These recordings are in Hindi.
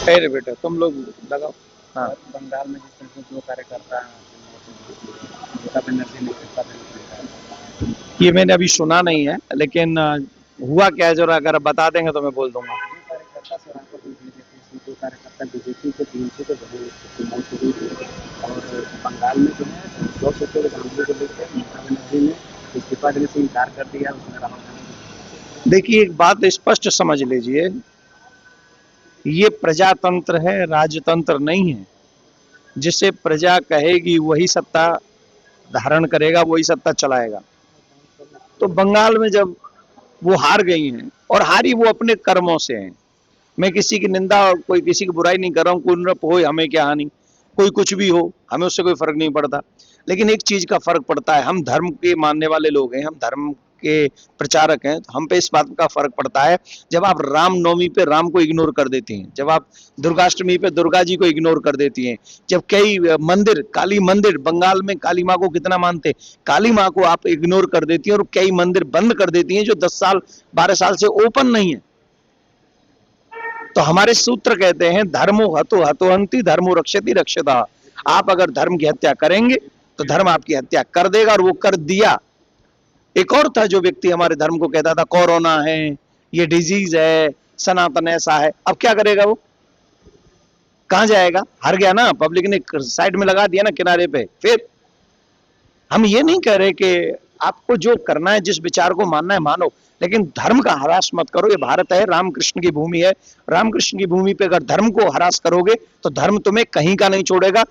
खैर बेटा तुम लोग लगाओ। हाँ, बंगाल में जिस तरह से 2 कार्यकर्ता ममता बनर्जी ने इस्तीफा देने को कहा। ये मैंने अभी सुना नहीं है, लेकिन हुआ क्या है जरा अगर आप बता देंगे तो मैं बोल दूंगा। 2 कार्यकर्ता शराफत में भिड़ गए थे, इसमें 2 कार्यकर्ता बीजेपी के 300 के बने की मौत हुई थी। और बंगाल में जो है 100 सीटों के मामले को लेकर ममता बनर्जी ने इस्तीफा देने से इनकार कर दिया। उसमें राहुल गांधी। देखिए एक बात स्पष्ट समझ लीजिए, ये प्रजातंत्र है, राजतंत्र नहीं है। जिसे प्रजा कहेगी वही सत्ता धारण करेगा, वही सत्ता चलाएगा। तो बंगाल में जब वो हार गई हैं, और हारी वो अपने कर्मों से हैं। मैं किसी की निंदा और कोई किसी की बुराई नहीं कर रहा हूँ, कोई नृप हो हमें क्या हानि, कोई कुछ भी हो हमें उससे कोई फर्क नहीं पड़ता। लेकिन एक चीज का फर्क पड़ता है, हम धर्म के मानने वाले लोग हैं, हम धर्म के प्रचारक हैं, तो हम पे इस बात का फर्क पड़ता है जब आप रामनवमी पे राम को इग्नोर कर देती हैं, जब आप दुर्गाष्टमी पे दुर्गा जी को इग्नोर कर देती हैं, जब कई मंदिर, काली मंदिर, बंगाल में काली माँ को कितना मानते, काली माँ को आप इग्नोर कर देती हैं और कई मंदिर बंद कर देती हैं जो 10 साल 12 साल से ओपन नहीं है। तो हमारे सूत्र कहते हैं धर्मो हतो हतोहंति धर्मो रक्षति रक्षता। आप अगर धर्म की हत्या करेंगे तो धर्म आपकी हत्या कर देगा, और वो कर दिया। एक और था जो व्यक्ति हमारे धर्म को कहता था कोरोना है, ये डिजीज है, सनातन ऐसा है। अब क्या करेगा वो, कहां जाएगा, हार गया ना, पब्लिक ने साइड में लगा दिया ना किनारे पे। फिर हम ये नहीं कह रहे कि आपको जो करना है, जिस विचार को मानना है मानो, लेकिन धर्म का हरास मत करो। ये भारत है, रामकृष्ण की भूमि है। रामकृष्ण की भूमि पे अगर धर्म को हरास करोगे तो धर्म तुम्हें कहीं का नहीं छोड़ेगा।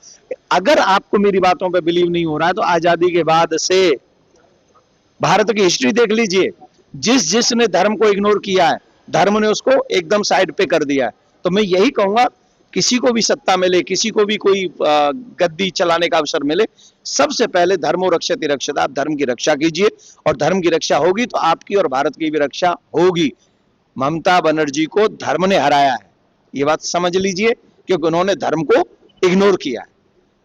अगर आपको मेरी बातों पे बिलीव नहीं हो रहा है तो आजादी के बाद से भारत की हिस्ट्री देख लीजिए, जिसने धर्म को इग्नोर किया है, धर्म ने उसको एकदम साइड पे कर दिया है। तो मैं यही कहूंगा, किसी को भी सत्ता मिले, किसी को भी कोई गद्दी चलाने का अवसर मिले, सबसे पहले धर्मो रक्षति रक्षता, आप धर्म की रक्षा कीजिए, और धर्म की रक्षा होगी तो आपकी और भारत की भी रक्षा होगी। ममता बनर्जी को धर्म ने हराया है, ये बात समझ लीजिए, क्योंकि उन्होंने धर्म को इग्नोर किया है।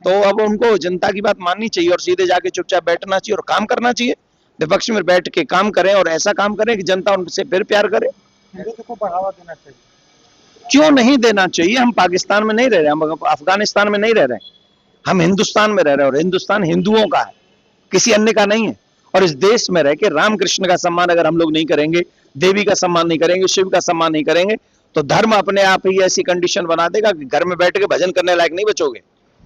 तो अब उनको जनता की बात माननी चाहिए और सीधे जाके चुपचाप बैठना चाहिए और काम करना चाहिए। विपक्ष में बैठ के काम करें और ऐसा काम करें कि जनता उनसे फिर प्यार करे। हिंदुत्व को बढ़ावा देना चाहिए। क्यों नहीं देना चाहिए, हम पाकिस्तान में नहीं रह रहे, हम अफगानिस्तान में नहीं रह रहे, हम हिंदुस्तान में रह रहे हैं, और हिंदुस्तान हिंदुओं का है, किसी अन्य का नहीं है। और इस देश में रह के रामकृष्ण का सम्मान अगर हम लोग नहीं करेंगे, देवी का सम्मान नहीं करेंगे, शिव का सम्मान नहीं करेंगे, तो धर्म अपने आप ही ऐसी कंडीशन बना देगा कि घर में बैठ के भजन करने लायक नहीं बचोगे।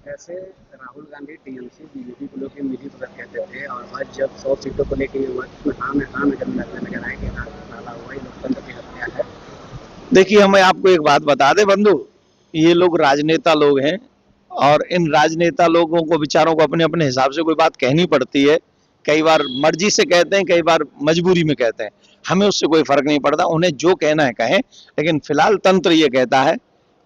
ऐसे राहुल गांधी टीएमसी बीजेपी को लोग मिली भगत कहते थे, और आज जब 100 सीटों को लेकर हुआ उसमें हाँ में हाँ नजर नजर आए कि हाँ नाला हुआ, ये लोकतंत्र की हत्या है। देखिए हमें आपको एक बात बता दे बंधु, ये लोग राजनेता लोग हैं, और इन राजनेता लोगों को विचारों को अपने अपने हिसाब से कोई बात कहनी पड़ती है। कई बार मर्जी से कहते हैं, कई बार मजबूरी में कहते हैं, हमें उससे कोई फर्क नहीं पड़ता, उन्हें जो कहना है कहें। लेकिन फिलहाल तंत्र ये कहता है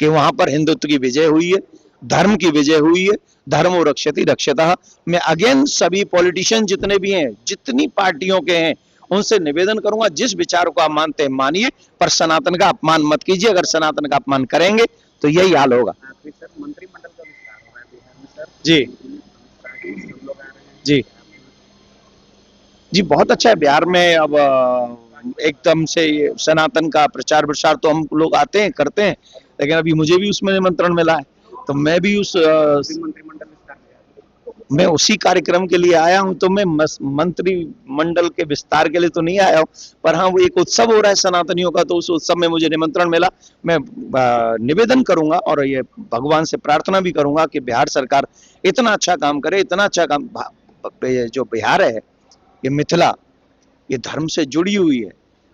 कि वहां पर हिंदुत्व की विजय हुई है, धर्म की विजय हुई है, धर्मो रक्षति रक्षतः। मैं अगेन सभी पॉलिटिशियन जितने भी हैं, जितनी पार्टियों के हैं, उनसे निवेदन करूंगा, जिस विचार को आप मानते हैं मानिए, पर सनातन का अपमान मत कीजिए। अगर सनातन का अपमान करेंगे तो यही हाल होगा। सर मंत्रिमंडल का विस्तार हो रहा है बिहार में सर। जी सब लोग आ रहे हैं। जी जी, बहुत अच्छा है बिहार में। अब एकदम से सनातन का प्रचार प्रसार तो हम लोग आते हैं करते हैं, लेकिन अभी मुझे भी उसमें निमंत्रण मिला है, तो मैं भी उस मंत्रिमंडल विस्तार मैं उसी कार्यक्रम के लिए आया हूं। तो मैं मंत्रिमंडल के विस्तार के लिए तो नहीं आया हूं, पर हाँ वो एक उत्सव हो रहा है सनातनियों का, तो उस उत्सव में मुझे निमंत्रण मिला। मैं निवेदन करूंगा और ये भगवान से प्रार्थना भी करूंगा कि बिहार सरकार इतना अच्छा काम करे, इतना अच्छा काम। जो बिहार है, ये मिथिला, ये धर्म से जुड़ी हुई है,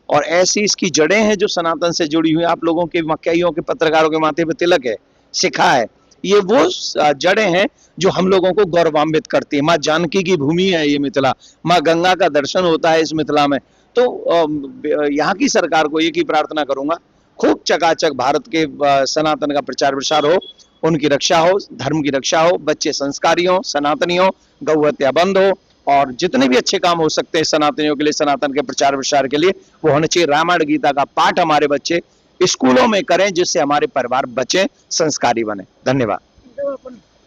और ऐसी इसकी जड़ें हैं जो सनातन से जुड़ी हुई। आप लोगों के मक्याइयों के पत्रकारों के माथे पे तिलक है, शिखा है, ये वो जड़ें हैं जो हम लोगों को गौरवान्वित करती है। माँ जानकी की भूमि है ये मिथिला, माँ गंगा का दर्शन होता है इस मिथिला में। तो यहाँ की सरकार को एक ही प्रार्थना करूंगा, खूब चकाचक भारत के सनातन का प्रचार प्रसार हो, उनकी रक्षा हो, धर्म की रक्षा हो, बच्चे संस्कारी हो, सनातनी हो, गौ हत्या बंद हो, और जितने भी अच्छे काम हो सकते हैं सनातनियों के लिए, सनातन के प्रचार प्रसार के लिए, वो होने चाहिए। रामायण गीता का पाठ हमारे बच्चे स्कूलों में करें, जिससे हमारे परिवार बचे, संस्कारी बने। धन्यवाद।